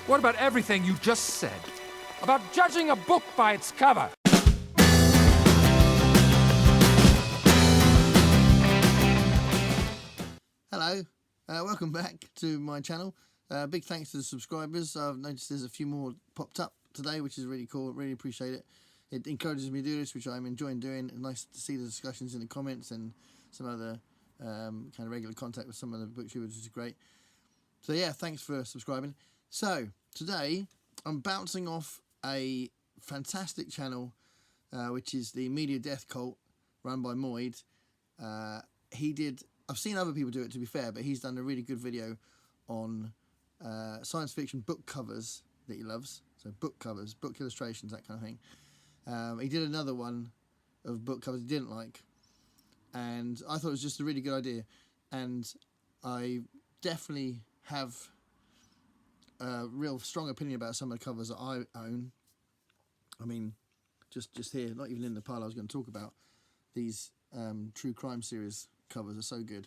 What about everything you just said? About judging a book by its cover? Hello, welcome back to my channel. Big thanks to the subscribers. I've noticed there's a few more popped up today, which is really cool. Really appreciate it. It encourages me to do this, which I'm enjoying doing. It's nice to see the discussions in the comments and some other kind of regular contact with some of the booktubers, which is great. So yeah, thanks for subscribing. So today I'm bouncing off a fantastic channel, which is the Media Death Cult, run by Moid. I've seen other people do it, to be fair, but he's done a really good video on science fiction book covers that he loves. So book covers, book illustrations, that kind of thing. He did another one of book covers he didn't like, and I thought it was just a really good idea. And I definitely have a real strong opinion about some of the covers that I own. I mean, just here, not even in the pile I was going to talk about. These true crime series covers are so good.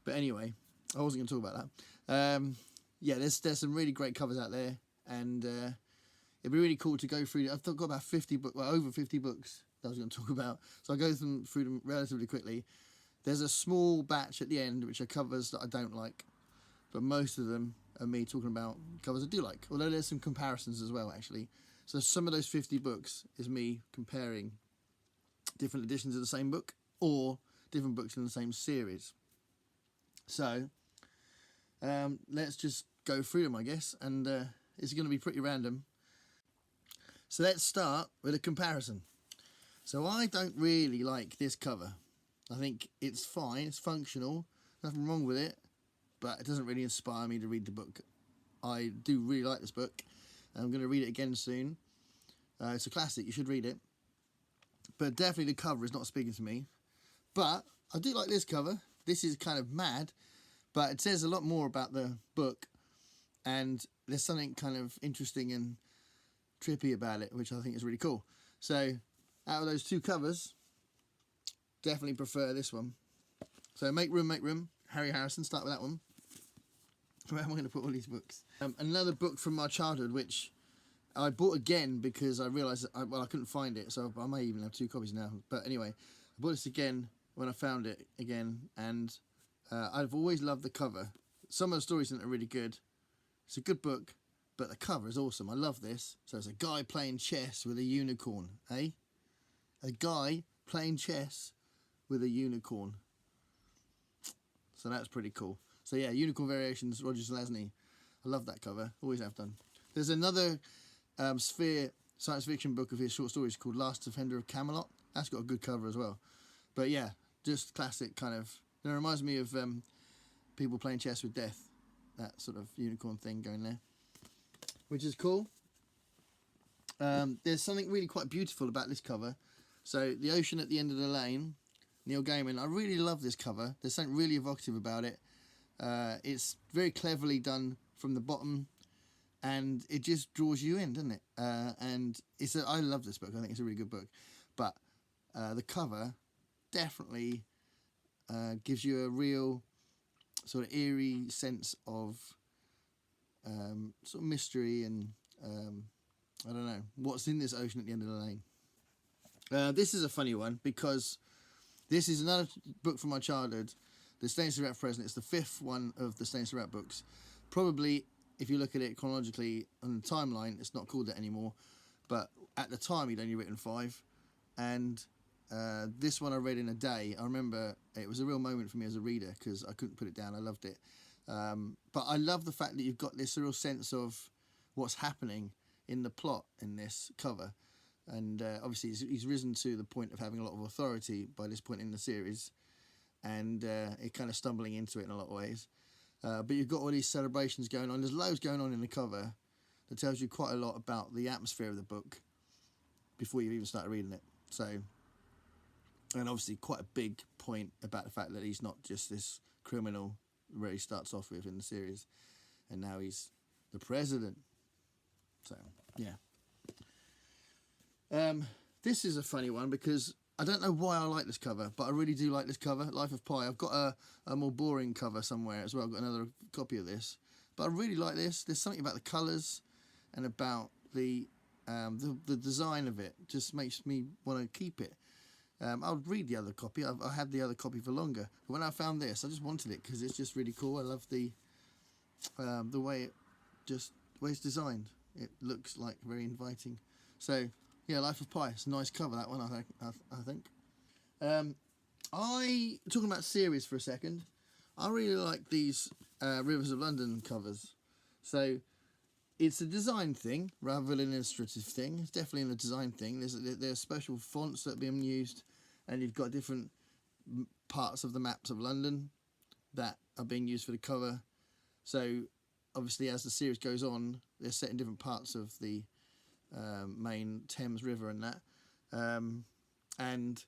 But anyway, I wasn't going to talk about that. Yeah, there's some really great covers out there, and it'd be really cool to go through. I've got about 50 books, well, over 50 books that I was going to talk about, so I'll go through them relatively quickly. There's a small batch at the end which are covers that I don't like, but most of them are me talking about covers I do like, although there's some comparisons as well, actually. So some of those 50 books is me comparing different editions of the same book or different books in the same series. So let's just go through them, I guess, and it's going to be pretty random. So let's start with a comparison. So I don't really like this cover. I think it's fine, it's functional, nothing wrong with it, but it doesn't really inspire me to read the book. I do really like this book, and I'm going to read it again soon. It's a classic, you should read it. But definitely the cover is not speaking to me. But I do like this cover. This is kind of mad, but it says a lot more about the book, and there's something kind of interesting and trippy about it, which I think is really cool. So out of those two covers, definitely prefer this one. So Make Room, Harry Harrison, start with that one. Where am I going to put all these books? Another book from my childhood, which I bought again because I realised that I couldn't find it, so I may even have two copies now. But anyway, I bought this again when I found it again, and I've always loved the cover. Some of the stories in it are really good. It's a good book, but the cover is awesome. I love this. So it's a guy playing chess with a unicorn, eh? A guy playing chess with a unicorn. So that's pretty cool. So yeah, Unicorn Variations, Roger Zelazny. I love that cover. Always have done. There's another Sphere science fiction book of his short stories called Last Defender of Camelot. That's got a good cover as well. But yeah, just classic kind of. It reminds me of people playing chess with death. That sort of unicorn thing going there, which is cool. There's something really quite beautiful about this cover. So the ocean at the end of the lane, Neil Gaiman. I really love this cover. There's something really evocative about it. It's very cleverly done from the bottom, and it just draws you in, doesn't it? And I love this book. I think it's a really good book. But the cover definitely gives you a real sort of eerie sense of sort of mystery and I don't know what's in this ocean at the end of the lane. This is a funny one because this is another book from my childhood, the Stainless Rat Present. It's the fifth one of the Stainless Rat books. Probably, if you look at it chronologically on the timeline, it's not called that anymore. But at the time, he'd only written 5. And this one I read in a day. I remember it was a real moment for me as a reader because I couldn't put it down. I loved it. But I love the fact that you've got this real sense of what's happening in the plot in this cover. And obviously he's risen to the point of having a lot of authority by this point in the series, and it kind of stumbling into it in a lot of ways. But you've got all these celebrations going on. There's loads going on in the cover that tells you quite a lot about the atmosphere of the book before you've even started reading it. So, and obviously quite a big point about the fact that he's not just this criminal where he starts off with in the series, and now he's the president. So, yeah. This is a funny one because I don't know why I like this cover, but I really do like this cover, Life of Pi. I've got a more boring cover somewhere as well. I've got another copy of this, But I really like this. There's something about the colours and about the design of it. Just makes me want to keep it. I'll read the other copy. I had the other copy for longer. But when I found this, I just wanted it because it's just really cool. I love the way it's designed. It looks like very inviting. So yeah, Life of Pi. It's a nice cover, that one. I think. Talking about series for a second. I really like these Rivers of London covers. So it's a design thing rather than an illustrative thing. It's definitely a design thing. There's special fonts that are being used, and you've got different parts of the maps of London that are being used for the cover. So obviously, as the series goes on, they're set in different parts of the main Thames River and that. And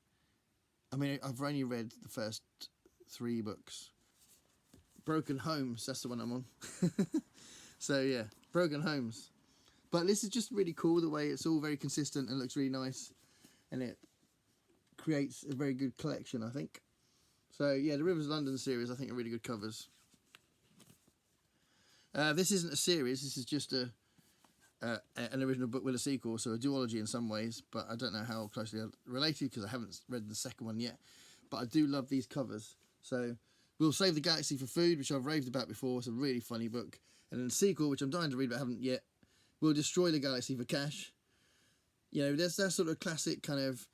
I mean, I've only read the first 3 books. Broken Homes, that's the one I'm on. So yeah, Broken Homes. But this is just really cool, the way it's all very consistent and looks really nice, and it creates a very good collection, I think. So yeah, the Rivers of London series I think are really good covers. This isn't a series, this is just an original book with a sequel, so a duology in some ways, but I don't know how closely related because I haven't read the second one yet. But I do love these covers. So We'll Save the Galaxy for Food, which I've raved about before. It's a really funny book. And then the sequel, which I'm dying to read but haven't yet, We'll Destroy the Galaxy for Cash. You know, there's that sort of classic kind of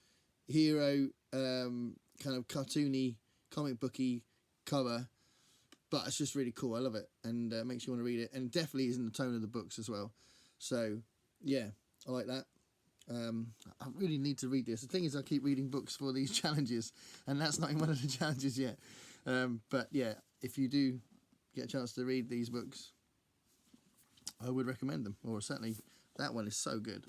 hero, kind of cartoony, comic booky cover. But it's just really cool. I love it. And makes you want to read it. And definitely is in the tone of the books as well. So, yeah, I like that. I really need to read this. The thing is, I keep reading books for these challenges. And that's not in one of the challenges yet. But yeah, if you do get a chance to read these books, I would recommend them. Or certainly, that one is so good.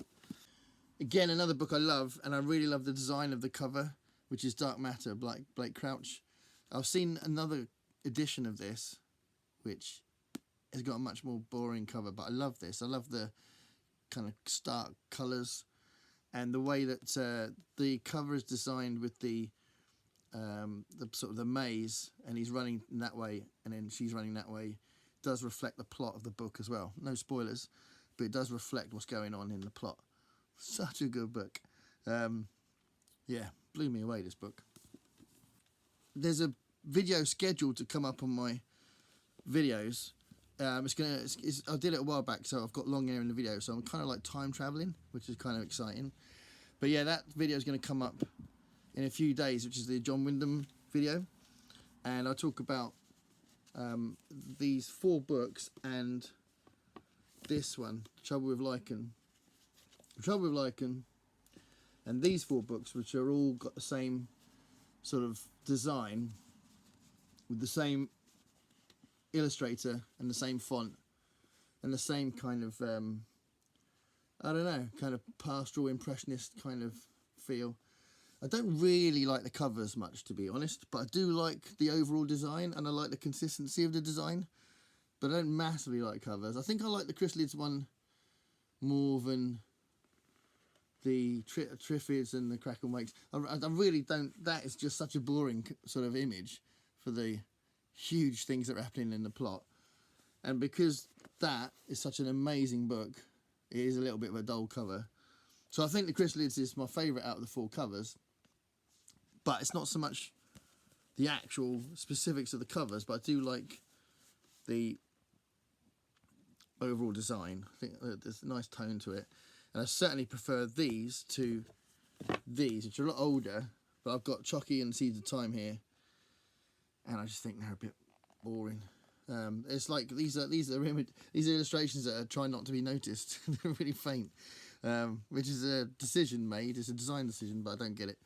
Again, another book I love. And I really love the design of the cover, which is Dark Matter, Blake Crouch. I've seen another edition of this, which has got a much more boring cover, but I love this. I love the kind of stark colours and the way that the cover is designed with the sort of the maze, and he's running in that way and then she's running that way, does reflect the plot of the book as well. No spoilers, but it does reflect what's going on in the plot. Such a good book. Yeah, blew me away, this book. There's a video scheduled to come up on my videos. I did it a while back, so I've got long hair in the video, so I'm kind of like time traveling, which is kind of exciting. But yeah, that video is going to come up in a few days, which is the John Wyndham video, and I'll talk about these 4 books and this one, Trouble with Lichen, and these 4 books, which are all got the same sort of design with the same illustrator and the same font and the same kind of I don't know, kind of pastoral impressionist kind of feel. I don't really like the covers much, to be honest, but I do like the overall design and I like the consistency of the design, but I don't massively like covers. I think I like the chrysalids one more than the Triffids and the Crackle Wakes. I really don't. That is just such a boring sort of image for the huge things that are happening in the plot. And because that is such an amazing book, it is a little bit of a dull cover. So I think the Chrysalids is my favourite out of the 4 covers. But it's not so much the actual specifics of the covers, but I do like the overall design. I think there's a nice tone to it. And I certainly prefer these to these, which are a lot older, but I've got Chucky and Seeds of Time here, and I just think they're a bit boring. It's like these are illustrations that are trying not to be noticed. They're really faint, which is a decision made. It's a design decision, but I don't get it.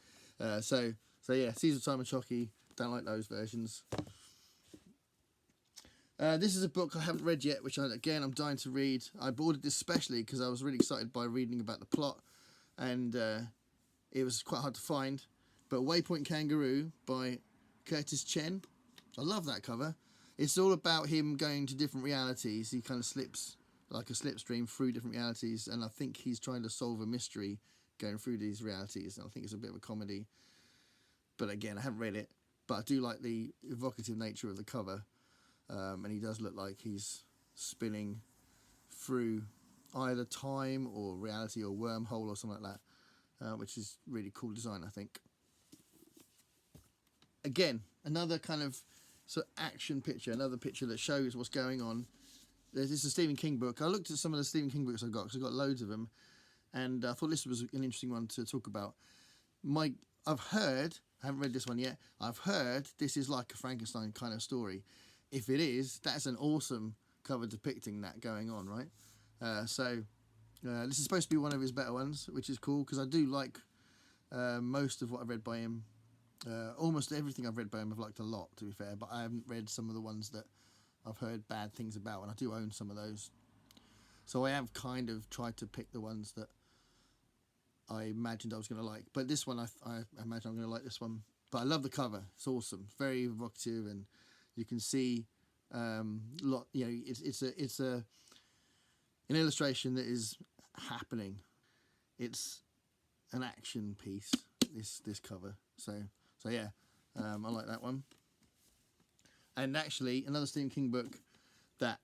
So yeah, Seeds of Time and Chucky, don't like those versions. This is a book I haven't read yet, which I'm dying to read. I ordered this specially because I was really excited by reading about the plot, and it was quite hard to find. But Waypoint Kangaroo by Curtis Chen. I love that cover. It's all about him going to different realities. He kind of slips like a slipstream through different realities, and I think he's trying to solve a mystery going through these realities, and I think it's a bit of a comedy. But again, I haven't read it, but I do like the evocative nature of the cover. And he does look like he's spinning through either time or reality or wormhole or something like that, which is really cool design, I think. Again, another kind of sort of action picture, another picture that shows what's going on. This is a Stephen King book. I looked at some of the Stephen King books I've got, because I've got loads of them, and I thought this was an interesting one to talk about. I've heard, I haven't read this one yet, I've heard this is like a Frankenstein kind of story. If it is, that's an awesome cover depicting that going on, right? This is supposed to be one of his better ones, which is cool, because I do like most of what I've read by him. Almost everything I've read by him I've liked a lot, to be fair, but I haven't read some of the ones that I've heard bad things about, and I do own some of those. So I have kind of tried to pick the ones that I imagined I was going to like. But this one, I imagine I'm going to like this one. But I love the cover. It's awesome. It's very evocative, and you can see it's an illustration that is happening. It's an action piece, this cover. So yeah, I like that one. And actually, another Stephen King book that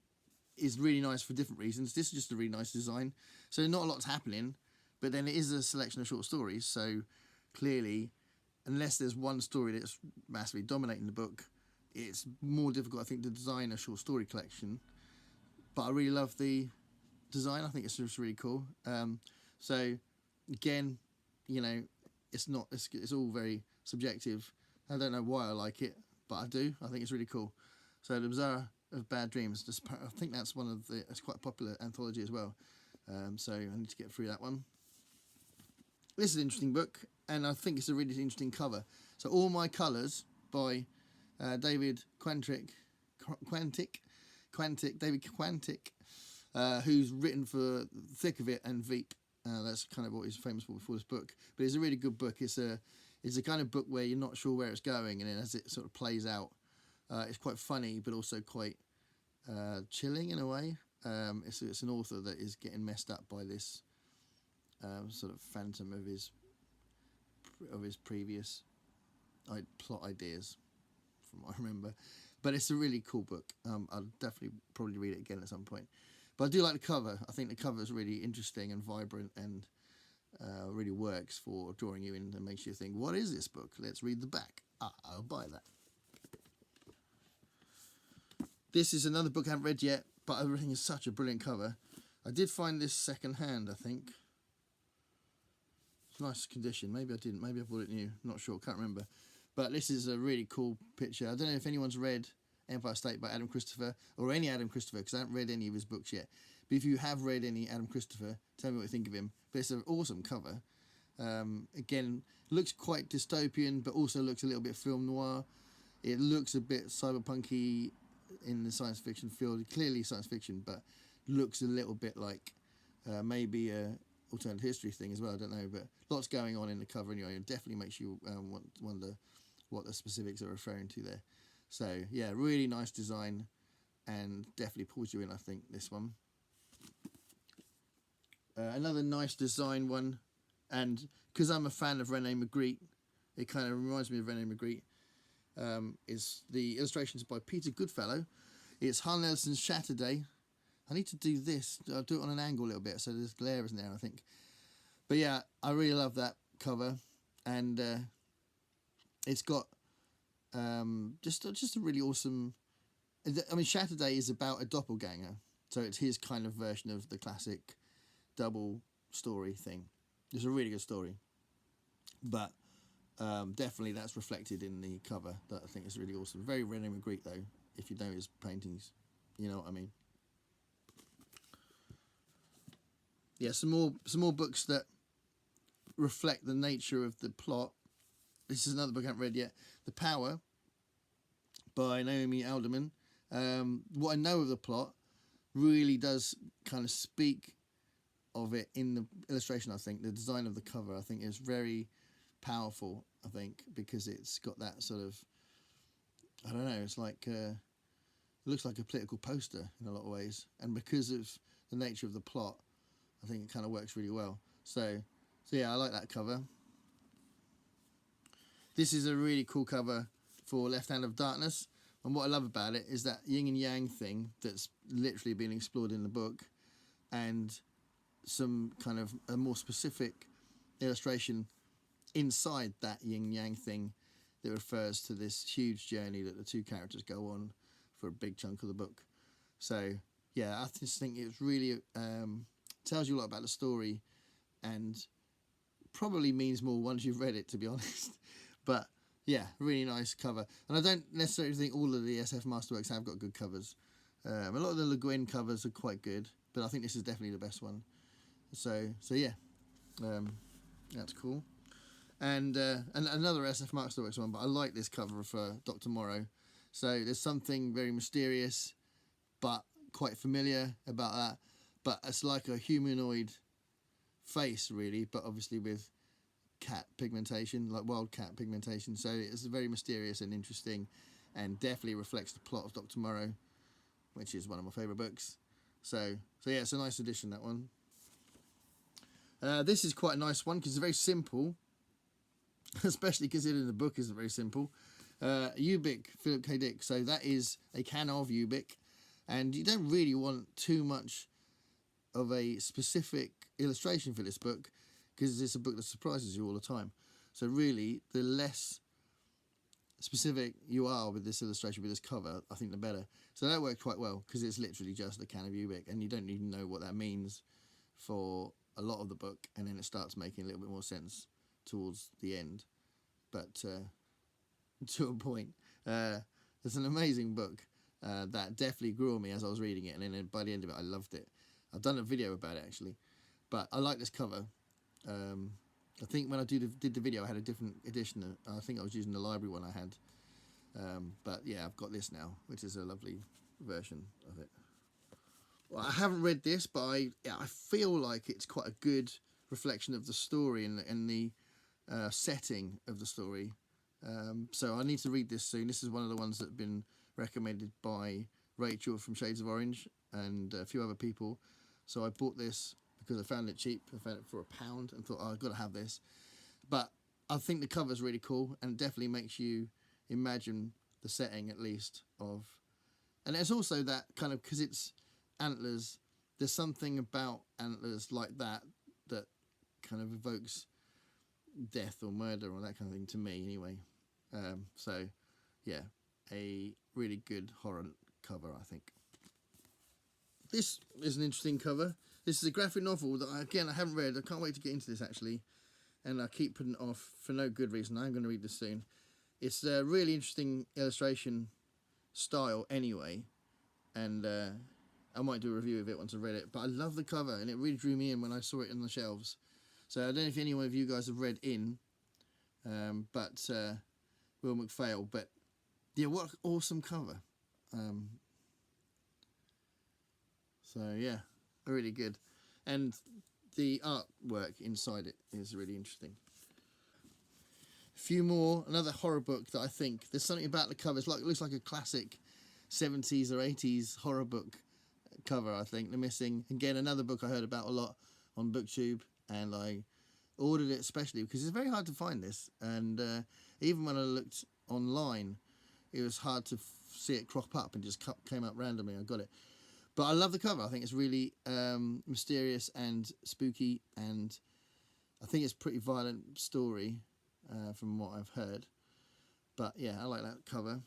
is really nice for different reasons. This is just a really nice design. So not a lot's happening, but then it is a selection of short stories. So clearly, unless there's one story that's massively dominating the book, it's more difficult, I think, to design a short story collection. But I really love the design. I think it's just really cool. So again, it's all very subjective. I don't know why I like it, but I do. I think it's really cool. So The Bazaar of Bad Dreams, I think that's it's quite a popular anthology as well. So I need to get through that one. This is an interesting book, and I think it's a really interesting cover. So All My Colours by David Quantick, who's written for Thick of It and Veep. That's kind of what he's famous for before this book. But it's a really good book. It's a kind of book where you're not sure where it's going, and then as it sort of plays out, it's quite funny, but also quite chilling in a way. It's an author that is getting messed up by this sort of phantom of his previous plot ideas, from what I remember. But it's a really cool book. I'll definitely probably read it again at some point. But I do like the cover. I think the cover is really interesting and vibrant, and really works for drawing you in and makes you think, what is this book? Let's read the back. I'll buy that. This is another book I haven't read yet, but I think it's such a brilliant cover. I did find this second hand, I think. It's nice condition. Maybe I didn't. Maybe I bought it new. Not sure. Can't remember. But this is a really cool picture. I don't know if anyone's read Empire State by Adam Christopher, or any Adam Christopher, because I haven't read any of his books yet. But if you have read any Adam Christopher, tell me what you think of him. But it's an awesome cover. Again, looks quite dystopian, but also looks a little bit film noir. It looks a bit cyberpunky in the science fiction field. Clearly science fiction, but looks a little bit like maybe a alternative history thing as well. I don't know, but lots going on in the cover anyway. It definitely makes you wonder what the specifics are referring to there. So yeah, really nice design, and definitely pulls you in, I think, this one. Another nice design one, and because I'm a fan of René Magritte, it kind of reminds me of René Magritte, is the illustrations by Peter Goodfellow. It's Harlan Ellison's Shatterday. I need to do this. I'll do it on an angle a little bit so there's glare isn't there, I think. But yeah, I really love that cover, and it's got just a really awesome. I mean, Shatterday is about a doppelganger, so it's his kind of version of the classic double story thing. It's a really good story, but definitely that's reflected in the cover. That I think is really awesome. Very René Magritte though. If you know his paintings, you know what I mean. Yeah, some more books that reflect the nature of the plot. This is another book I haven't read yet. The Power by Naomi Alderman. What I know of the plot really does kind of speak of it in the illustration. I think the design of the cover, I think, is very powerful. I think because it's got that sort of, I don't know, it's like it looks like a political poster in a lot of ways, and because of the nature of the plot, I think it kind of works really well. So yeah, I like that cover. This is a really cool cover for Left Hand of Darkness And what I love about it is that yin and yang thing that's literally been explored in the book, and some kind of a more specific illustration inside that yin yang thing that refers to this huge journey that the two characters go on for a big chunk of the book. So yeah, I just think it really tells you a lot about the story, and probably means more once you've read it, to be honest. But yeah, really nice cover. And I don't necessarily think all of the SF Masterworks have got good covers. A lot of the Le Guin covers are quite good, but I think this is definitely the best one. So yeah, that's cool. And another SF Masterworks one, but I like this cover for Dr. Moreau. So there's something very mysterious, but quite familiar about that. But it's like a humanoid face, really, but obviously with cat pigmentation, like wild cat pigmentation. So it's very mysterious and interesting, and definitely reflects the plot of Dr. Moreau, which is one of my favourite books. So yeah, it's a nice addition, that one. This is quite a nice one because it's very simple, especially considering the book isn't very simple. Ubik, Philip K. Dick. So that is a can of Ubik, and you don't really want too much of a specific illustration for this book, because it's a book that surprises you all the time. So really, the less specific you are with this illustration, with this cover, I think the better. So that worked quite well, because it's literally just a can of Ubik, and you don't even know what that means for a lot of the book, and then it starts making a little bit more sense towards the end. But to a point, it's an amazing book that definitely grew on me as I was reading it, and then by the end of it, I loved it. I've done a video about it, actually, but I like this cover. I think when I did the video, I had a different edition. I think I was using the library one I had. But yeah, I've got this now, which is a lovely version of it. Well, I haven't read this, but I feel like it's quite a good reflection of the story and the setting of the story. So I need to read this soon. This is one of the ones that have been recommended by Rachel from Shades of Orange and a few other people. So I bought this because I found it cheap. I found it for £1 and thought, oh, I've got to have this. But I think the cover's really cool, and definitely makes you imagine the setting, at least, of... And it's also that kind of, because it's antlers, there's something about antlers like that that kind of evokes death or murder or that kind of thing, to me anyway. So yeah, a really good horror cover, I think. This is an interesting cover. This is a graphic novel that, I haven't read. I can't wait to get into this, actually. And I keep putting it off for no good reason. I'm going to read this soon. It's a really interesting illustration style anyway. And I might do a review of it once I've read it. But I love the cover, and it really drew me in when I saw it on the shelves. So I don't know if any one of you guys have read In, but Will McPhail. But yeah, what an awesome cover. So yeah, really good. And the artwork inside it is really interesting. A few more. Another horror book that I think there's something about the cover. It looks like a classic 70s or 80s horror book cover, I think. They're missing. Again, another book I heard about a lot on BookTube, and I ordered it especially because it's very hard to find this. And even when I looked online, it was hard to see it crop up, and just came up randomly. I got it. But I love the cover. I think it's really mysterious and spooky, and I think it's a pretty violent story from what I've heard. But yeah, I like that cover.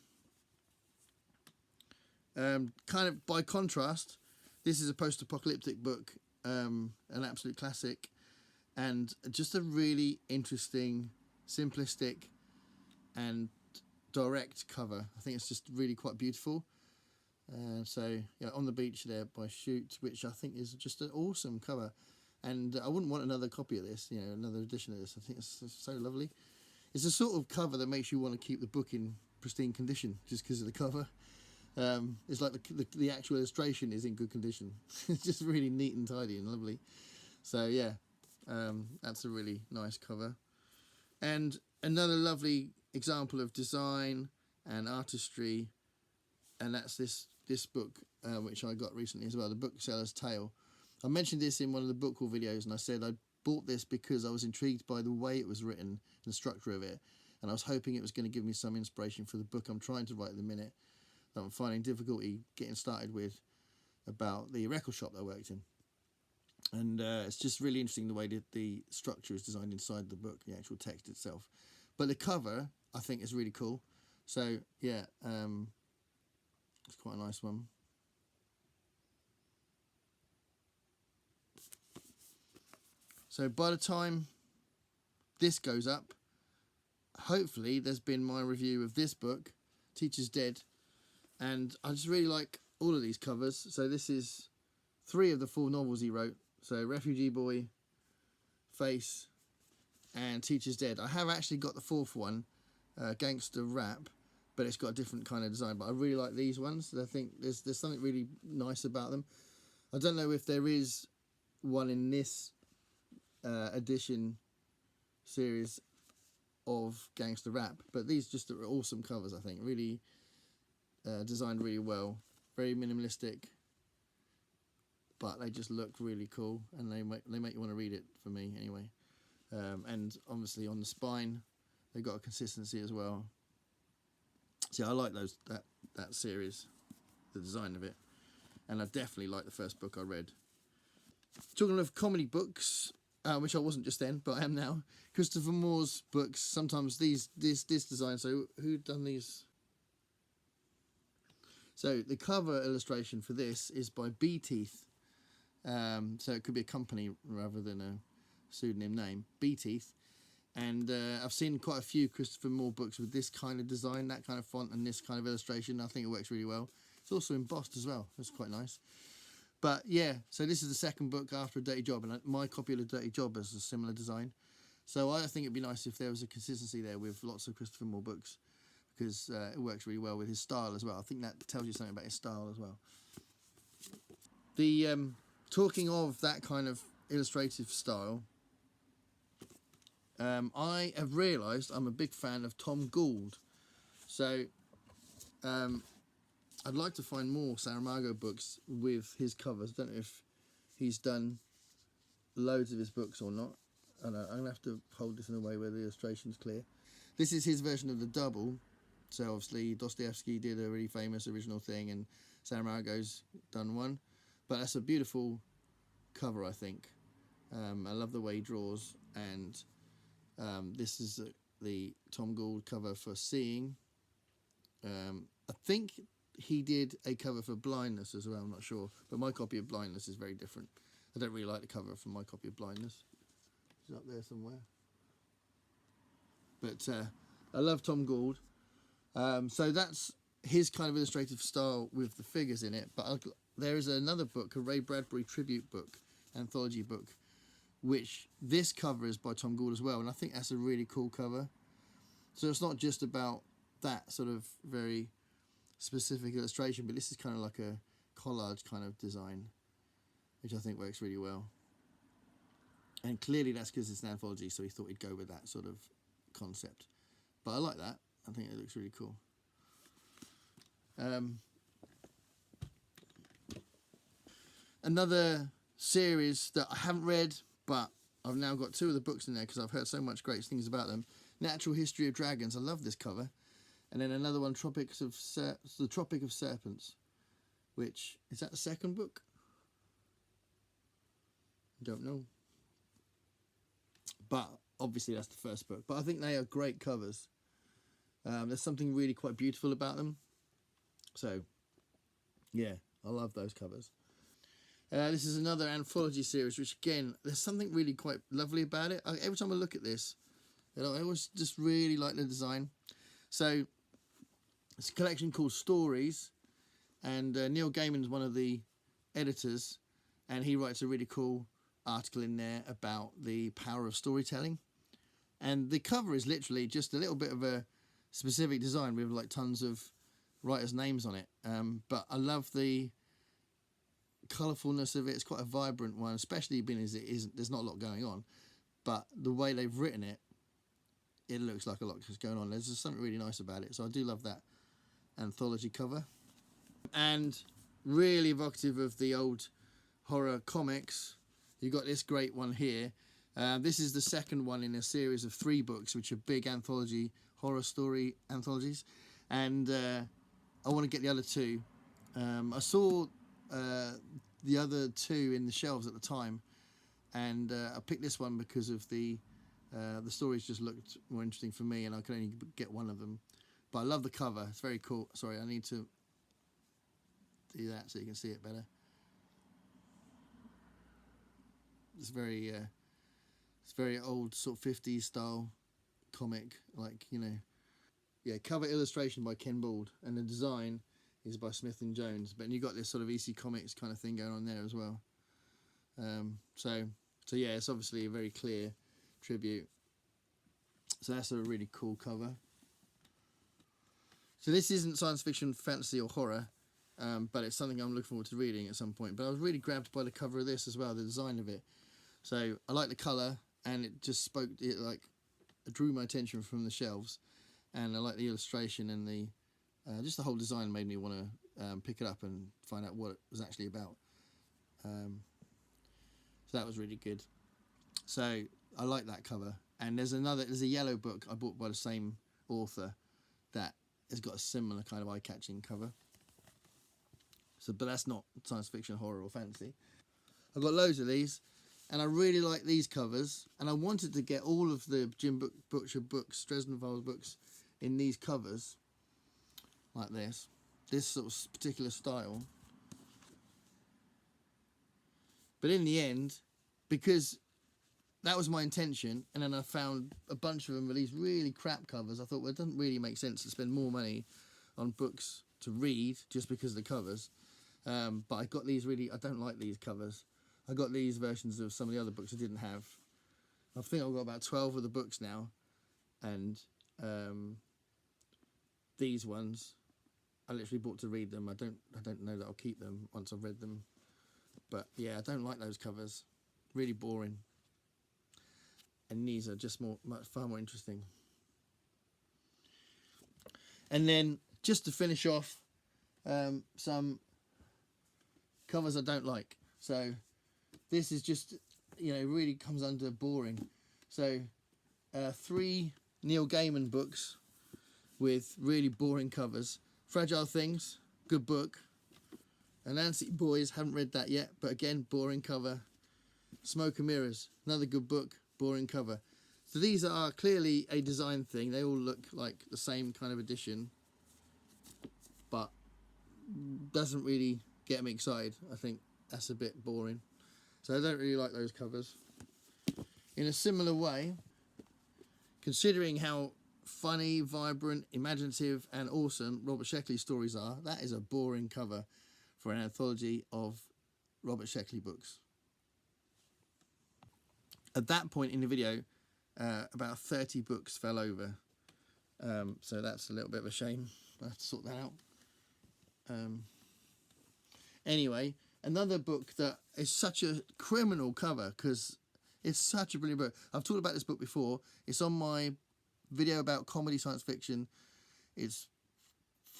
Kind of by contrast, this is a post-apocalyptic book, an absolute classic, and just a really interesting, simplistic and direct cover. I think it's just really quite beautiful. So yeah, On the Beach there by Shoot, which I think is just an awesome cover, and I wouldn't want another copy of this, another edition of this. I think it's so lovely. It's a sort of cover that makes you want to keep the book in pristine condition just because of the cover. It's like the actual illustration is in good condition. It's just really neat and tidy and lovely. So yeah, that's a really nice cover. And another lovely example of design and artistry, and that's this book, which I got recently as well, The Bookseller's Tale. I mentioned this in one of the book haul videos, and I said I bought this because I was intrigued by the way it was written and the structure of it, and I was hoping it was going to give me some inspiration for the book I'm trying to write at the minute. that I'm finding difficulty getting started with about the record shop that I worked in. And it's just really interesting the way that the structure is designed inside the book, the actual text itself. But the cover, I think, is really cool. So, yeah, it's quite a nice one. So by the time this goes up, hopefully there's been my review of this book, Teacher's Dead. And I just really like all of these covers. So this is 3 of the 4 novels he wrote. So Refugee Boy, Face, and Teacher's Dead. I have actually got the 4th one, Gangster Rap, but it's got a different kind of design. But I really like these ones. I think there's something really nice about them. I don't know if there is one in this edition series of Gangster Rap, but these just are awesome covers. I think really designed really well, very minimalistic, but they just look really cool, and they make you want to read it, for me anyway. And obviously on the spine they've got a consistency as well. See, I like that series, the design of it, and I definitely like the first book I read. Talking of comedy books, which I wasn't just then, but I am now, Christopher Moore's books, sometimes this design. So who done these? So the cover illustration for this is by B Teeth. So it could be a company rather than a pseudonym name, B Teeth. And I've seen quite a few Christopher Moore books with this kind of design, that kind of font and this kind of illustration. I think it works really well. It's also embossed as well. That's quite nice. But yeah, so this is the second book after A Dirty Job, and my copy of A Dirty Job has a similar design. So I think it'd be nice if there was a consistency there with lots of Christopher Moore books, because it works really well with his style as well. I think that tells you something about his style as well. The talking of that kind of illustrative style, I have realised I'm a big fan of Tom Gould. So I'd like to find more Saramago books with his covers. I don't know if he's done loads of his books or not. I don't know, I'm going to have to hold this in a way where the illustration's clear. This is his version of the double. So obviously Dostoevsky did a really famous original thing, and Saramago's done one. But that's a beautiful cover, I think. I love the way he draws, and this is the Tom Gould cover for Seeing. I think he did a cover for Blindness as well, I'm not sure. But my copy of Blindness is very different. I don't really like the cover from my copy of Blindness. It's up there somewhere. But I love Tom Gould. So that's his kind of illustrative style with the figures in it. But there is another book, a Ray Bradbury tribute book, anthology book, which this cover is by Tom Gould as well. And I think that's a really cool cover. So it's not just about that sort of very specific illustration, but this is kind of like a collage kind of design, which I think works really well. And clearly that's because it's an anthology, so he thought he'd go with that sort of concept. But I like that. I think it looks really cool. Another series that I haven't read, but I've now got 2 of the books in there because I've heard so much great things about them. Natural History of Dragons. I love this cover. And then another one, The Tropic of Serpents, which, is that the second book? Don't know. But obviously that's the first book. But I think they are great covers. There's something really quite beautiful about them. So, yeah, I love those covers. This is another anthology series, which again, there's something really quite lovely about it. Every time I look at this, I always just really like the design. So, it's a collection called Stories, and Neil Gaiman's one of the editors, and he writes a really cool article in there about the power of storytelling. And the cover is literally just a little bit of a specific design with like tons of writers' names on it. But I love the colourfulness of it. It's quite a vibrant one, especially being as it isn't, there's not a lot going on. But the way they've written it, it looks like a lot is going on. There's just something really nice about it. So I do love that anthology cover. And really evocative of the old horror comics, you've got this great one here. This is the second one in a series of 3 books, which are big anthology horror story anthologies. And I want to get the other two. I saw the other two in the shelves at the time, and I picked this one because of the stories just looked more interesting for me, and I could only get one of them. But I love the cover. It's very cool. Sorry, I need to do that so you can see it better. It's very old sort of 50s style comic, like, you know. Yeah, cover illustration by Ken Bald, and the design is by Smith and Jones. But you got this sort of EC Comics kind of thing going on there as well. So yeah, it's obviously a very clear tribute. So that's a really cool cover. So this isn't science fiction, fantasy or horror, but it's something I'm looking forward to reading at some point. But I was really grabbed by the cover of this as well, the design of it. So I like the colour, and it just it drew my attention from the shelves. And I like the illustration, and the just the whole design made me want to pick it up and find out what it was actually about. So that was really good. So I like that cover. And there's a yellow book I bought by the same author that has got a similar kind of eye-catching cover. So, but that's not science fiction, horror or fantasy. I've got loads of these, and I really like these covers. And I wanted to get all of the Jim Butcher books, Dresden Files books, in these covers, like this sort of particular style. But in the end, because that was my intention, and then I found a bunch of them with these really crap covers, I thought, well, it doesn't really make sense to spend more money on books to read just because of the covers. But I got these I don't like these covers. I got these versions of some of the other books I didn't have. I think I've got about 12 of the books now, and these ones I literally bought to read them. I don't know that I'll keep them once I've read them. But yeah, I don't like those covers. Really boring. And these are just far more interesting. And then just to finish off, some covers I don't like. So this is just, really comes under boring. So 3 Neil Gaiman books with really boring covers. Fragile Things, good book. Anansi Boys, haven't read that yet, but again, boring cover. Smoke and Mirrors, another good book, boring cover. So these are clearly a design thing. They all look like the same kind of edition, but doesn't really get me excited. I think that's a bit boring. So I don't really like those covers. In a similar way, considering how funny, vibrant, imaginative and awesome Robert Sheckley's stories are, that is a boring cover for an anthology of Robert Sheckley books. At that point in the video, about 30 books fell over. So that's a little bit of a shame. I have to sort that out. Anyway, another book that is such a criminal cover because it's such a brilliant book. I've talked about this book before. It's on my video about comedy science fiction. It's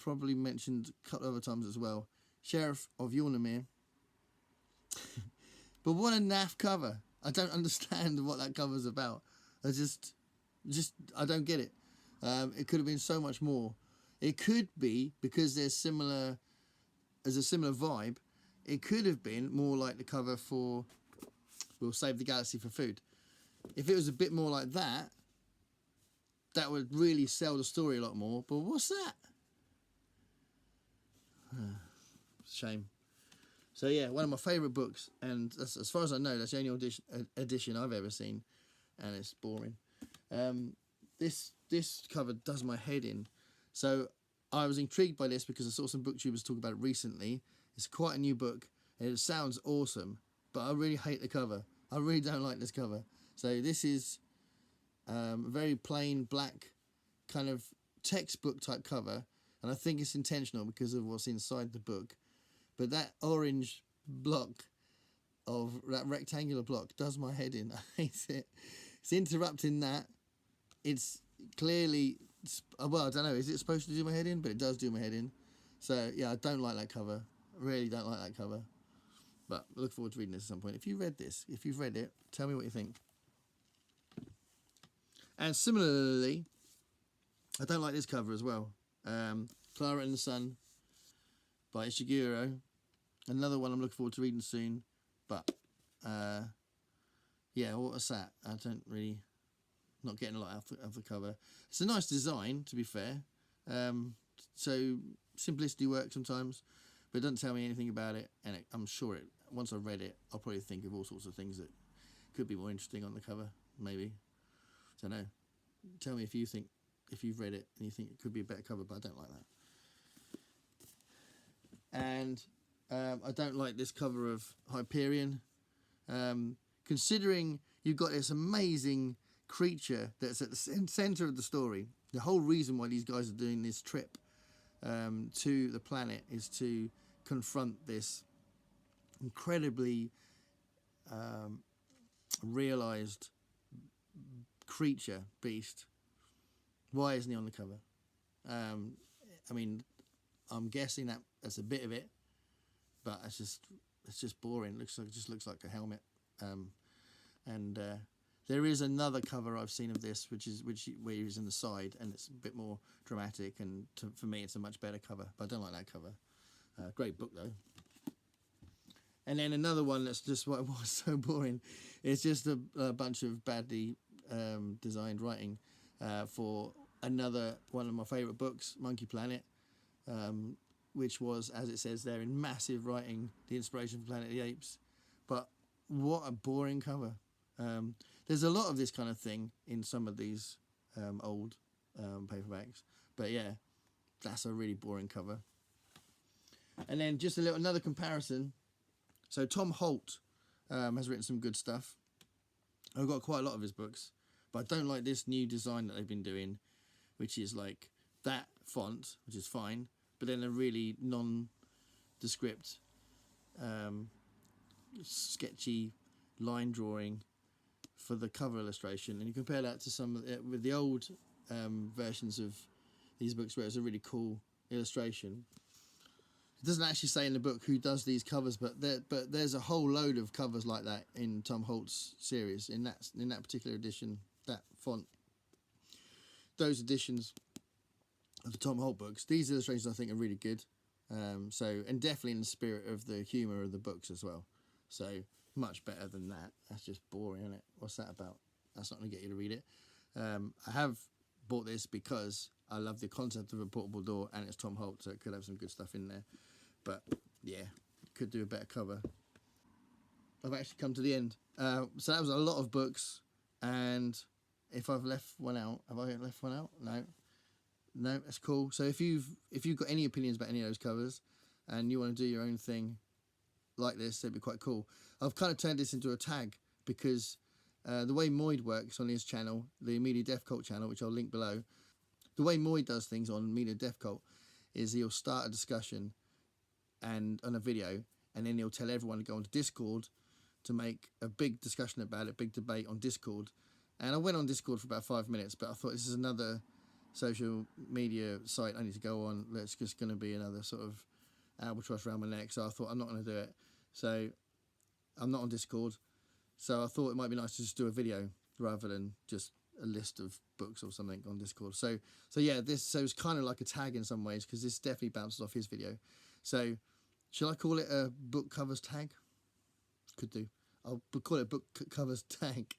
probably mentioned a couple of other times as well. Sheriff of Yornamere. But what a naff cover. I don't understand what that cover's about. I don't get it. It could have been so much more. It could be because there's a similar vibe. It could have been more like the cover for We'll Save the Galaxy for Food. If it was a bit more like that, that would really sell the story a lot more. But what's that? Shame. So yeah, one of my favourite books, and that's, as far as I know, that's the only edition I've ever seen, and it's boring. This cover does my head in. So I was intrigued by this because I saw some booktubers talk about it recently. It's quite a new book, and it sounds awesome, but I really hate the cover. I really don't like this cover. So this is a very plain black kind of textbook type cover, and I think it's intentional because of what's inside the book. But that orange block of that rectangular block does my head in. I hate it. It's interrupting that. It's clearly, well, I don't know, is it supposed to do my head in? But it does do my head in. So yeah, I don't like that cover. I really don't like that cover. But I look forward to reading this at some point. If you've read it, tell me what you think. And similarly, I don't like this cover as well. Clara and the Sun, by Ishiguro. Another one I'm looking forward to reading soon. But, yeah, what was that? I don't really... Not getting a lot out of the cover. It's a nice design, to be fair. So simplicity works sometimes, but it doesn't tell me anything about it. And I'm sure once I've read it, I'll probably think of all sorts of things that could be more interesting on the cover. Maybe. I don't know. Tell me if you've read it and you think it could be a better cover, but I don't like that. And I don't like this cover of Hyperion. Considering you've got this amazing creature that's at the center of the story. The whole reason why these guys are doing this trip to the planet is to confront this incredibly realized creature, beast. Why isn't he on the cover? I mean, I'm guessing that's a bit of it, but it's just boring. It just looks like a helmet. There is another cover I've seen of this, where he's in the side, and it's a bit more dramatic. And for me, it's a much better cover. But I don't like that cover. Great book though. And then another one that's just what was so boring. It's just a bunch of badly designed writing for another one of my favourite books, Monkey Planet, which was, as it says there in massive writing, the inspiration for Planet of the Apes. But what a boring cover. There's a lot of this kind of thing in some of these old paperbacks, but yeah, that's a really boring cover. And then just another comparison. So Tom Holt has written some good stuff. I've got quite a lot of his books, but I don't like this new design that they've been doing, which is like that font, which is fine, but then a really nondescript, sketchy line drawing for the cover illustration. And you compare that to some with the old versions of these books where it's a really cool illustration. It doesn't actually say in the book who does these covers, but there's a whole load of covers like that in Tom Holt's series. In that particular edition, that font, those editions of the Tom Holt books, these illustrations I think are really good. And definitely in the spirit of the humour of the books as well. So much better than that. That's just boring, isn't it? What's that about? That's not going to get you to read it. I have bought this because I love the concept of a portable door, and it's Tom Holt, so it could have some good stuff in there. But yeah, could do a better cover. I've actually come to the end. So that was a lot of books, and if I've left one out, have I left one out? No, that's cool. So if you've got any opinions about any of those covers, and you want to do your own thing like this, it'd be quite cool. I've kind of turned this into a tag because the way Moid works on his channel, the Media Death Cult channel, which I'll link below, the way Moid does things on Media Death Cult is he'll start a discussion and on a video, and then he'll tell everyone to go onto Discord to make a big discussion about it, big debate on Discord. And I went on Discord for about 5 minutes, but I thought this is another social media site I need to go on. It's just going to be another sort of albatross around my neck, so I thought I'm not going to do it. So I'm not on Discord, so I thought it might be nice to just do a video rather than just a list of books or something on Discord. So yeah, so it's kind of like a tag in some ways, because this definitely bounces off his video. So shall I call it a book covers tag? Could do. I'll call it a book covers tag,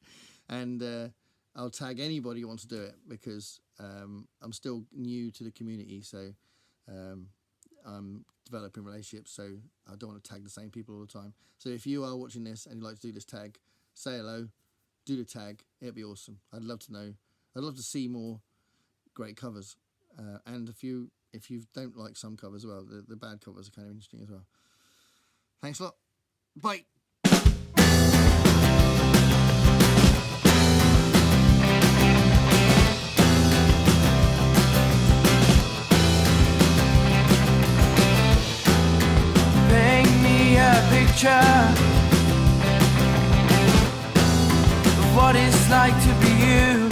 and I'll tag anybody who wants to do it, because I'm still new to the community, so I'm developing relationships, so I don't want to tag the same people all the time. So if you are watching this and you'd like to do this tag, say hello, do the tag. It'd be awesome. I'd love to know. I'd love to see more great covers. And if you don't like some covers as well, the bad covers are kind of interesting as well. Thanks a lot. Bye. Picture of what it's like to be you.